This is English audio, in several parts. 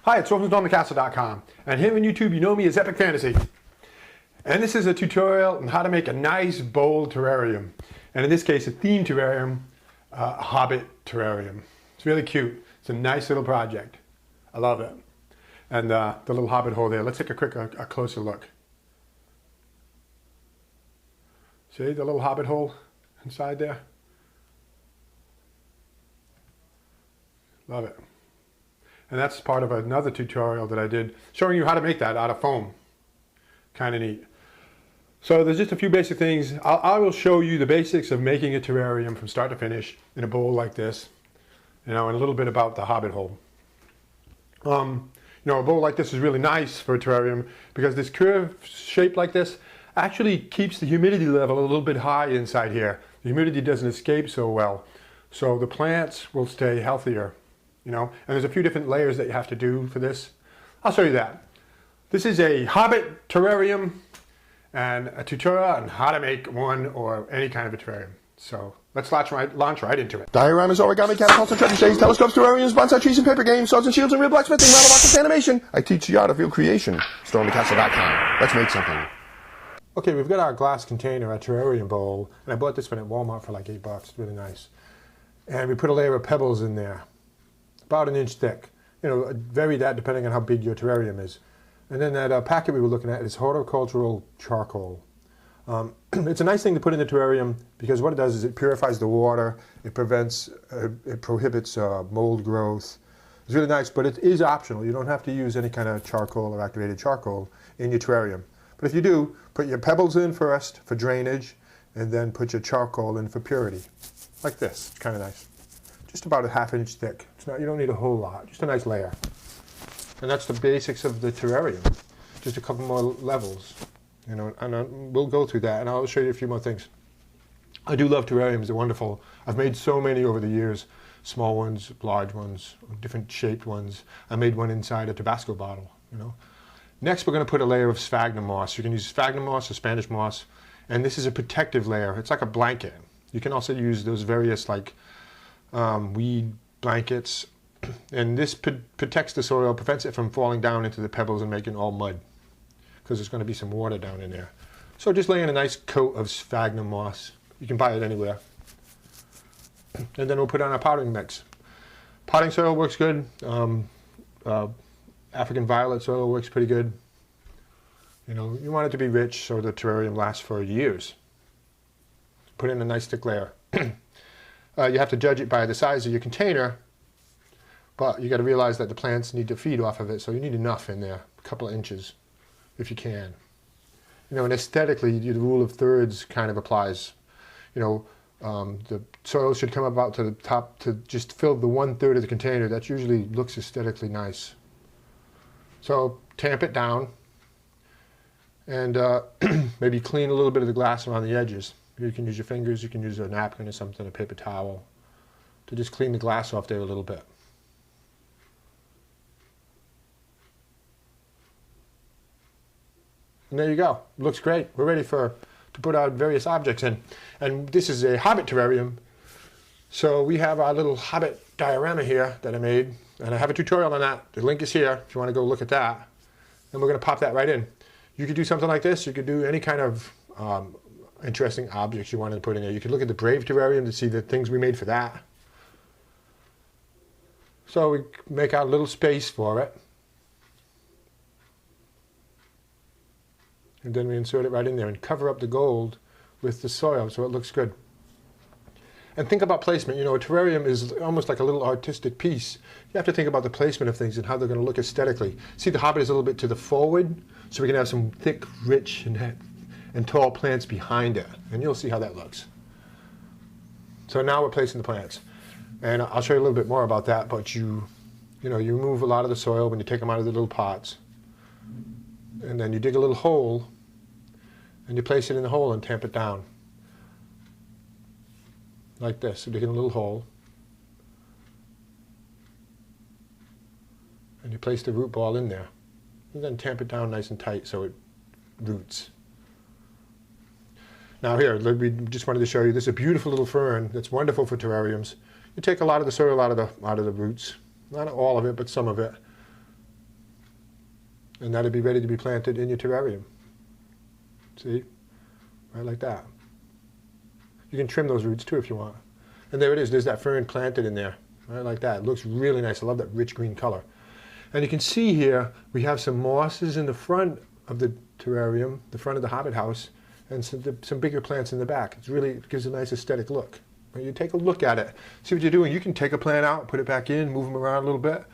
Hi, it's RoseandStormTheCastle.com, and here on YouTube you know me as Epic Fantasy. And this is a tutorial on how to make a nice bold terrarium. And in this case a themed terrarium, Hobbit Terrarium. It's really cute. It's a nice little project. I love it. And the little Hobbit hole there. Let's take a closer look. See the little Hobbit hole inside there? Love it. And that's part of another tutorial that I did showing you how to make that out of foam. Kind of neat. So there's just a few basic things. I will show you the basics of making a terrarium from start to finish in a bowl like this. And a little bit about the Hobbit hole. A bowl like this is really nice for a terrarium because this curved shape like this actually keeps the humidity level a little bit high inside here. The humidity doesn't escape so well. So the plants will stay healthier. And there's a few different layers that you have to do for this. I'll show you that. This is a Hobbit terrarium and a tutorial on how to make one or any kind of a terrarium. So let's launch right into it. Dioramas, origami, catapults, and trebuchets, telescopes, terrariums, bonsai trees and paper games, swords and shields and real blacksmithing, rattle rockets, animation. I teach the art of real creation. StormTheCastle.com. Let's make something. Okay, we've got our glass container, our terrarium bowl, and I bought this one at Walmart for like $8. It's really nice. And we put a layer of pebbles in there. About an inch thick. Vary that depending on how big your terrarium is. And then that packet we were looking at is horticultural charcoal. It's a nice thing to put in the terrarium because what it does is it purifies the water, it prohibits mold growth. It's really nice, but it is optional. You don't have to use any kind of charcoal or activated charcoal in your terrarium. But if you do, put your pebbles in first for drainage, and then put your charcoal in for purity. Like this. It's kind of nice. Just about a half-inch thick. You don't need a whole lot, just a nice layer. And that's the basics of the terrarium. Just a couple more levels, and we'll go through that, and I'll show you a few more things. I do love terrariums, they're wonderful. I've made so many over the years, small ones, large ones, different shaped ones. I made one inside a Tabasco bottle, Next, we're going to put a layer of sphagnum moss. You can use sphagnum moss or Spanish moss, and this is a protective layer. It's like a blanket. You can also use those various weed blankets, and this protects the soil, prevents it from falling down into the pebbles and making all mud, because there's going to be some water down in there. So just lay in a nice coat of sphagnum moss. You can buy it anywhere. And then we'll put on our potting mix. Potting soil works good. African violet soil works pretty good. You want it to be rich so the terrarium lasts for years. Put in a nice thick layer. You have to judge it by the size of your container, but you got to realize that the plants need to feed off of it, so you need enough in there, a couple of inches, if you can. And aesthetically, the rule of thirds kind of applies. The soil should come about to the top to just fill the 1/3 of the container. That usually looks aesthetically nice. So tamp it down, and maybe clean a little bit of the glass around the edges. You can use your fingers, you can use a napkin or something, a paper towel, to just clean the glass off there a little bit. And there you go. It looks great. We're ready to put our various objects in. And this is a Hobbit terrarium. So we have our little Hobbit diorama here that I made. And I have a tutorial on that. The link is here if you want to go look at that. And we're going to pop that right in. You could do something like this. You could do any kind of interesting objects you wanted to put in there. You could look at the Brave terrarium to see the things we made for that. So we make our little space for it. And then we insert it right in there and cover up the gold with the soil so it looks good. And think about placement. A terrarium is almost like a little artistic piece. You have to think about the placement of things and how they're going to look aesthetically. See, the Hobbit is a little bit to the forward, so we can have some thick, rich, and tall plants behind it, and you'll see how that looks. So now we're placing the plants, and I'll show you a little bit more about that. But you remove a lot of the soil when you take them out of the little pots, and then you dig a little hole, and you place it in the hole and tamp it down like this. So dig in a little hole, and you place the root ball in there, and then tamp it down nice and tight so it roots. Now here, we just wanted to show you, this is a beautiful little fern that's wonderful for terrariums. You take a lot of the soil out of the roots, not all of it, but some of it, And that'll be ready to be planted in your terrarium. See? Right like that. You can trim those roots too if you want. And there it is. There's that fern planted in there. Right like that. It looks really nice. I love that rich green color. And you can see here we have some mosses in the front of the terrarium, the front of the Hobbit house, and some bigger plants in the back. It gives a nice aesthetic look. When you take a look at it, see what you're doing. You can take a plant out, put it back in, move them around a little bit.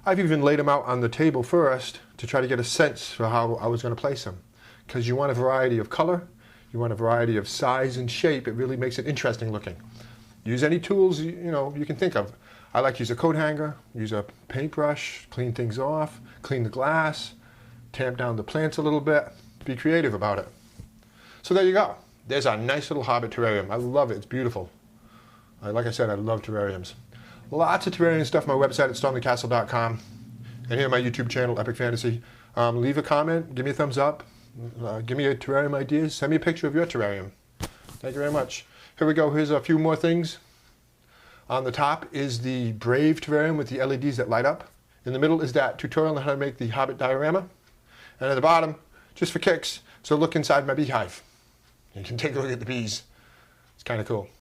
I've even laid them out on the table first to try to get a sense for how I was going to place them. Because you want a variety of color, you want a variety of size and shape. It really makes it interesting looking. Use any tools you can think of. I like to use a coat hanger, use a paintbrush, clean things off, clean the glass, tamp down the plants a little bit, be creative about it. So there you go. There's our nice little Hobbit terrarium. I love it. It's beautiful. Like I said, I love terrariums. Lots of terrarium stuff on my website at stormthecastle.com. And here on my YouTube channel, Epic Fantasy. Leave a comment, give me a thumbs up, give me your terrarium ideas, send me a picture of your terrarium. Thank you very much. Here we go. Here's a few more things. On the top is the Brave terrarium with the LEDs that light up. In the middle is that tutorial on how to make the Hobbit Diorama. And at the bottom, just for kicks, so look inside my beehive. You can take a look at the bees. It's kind of cool.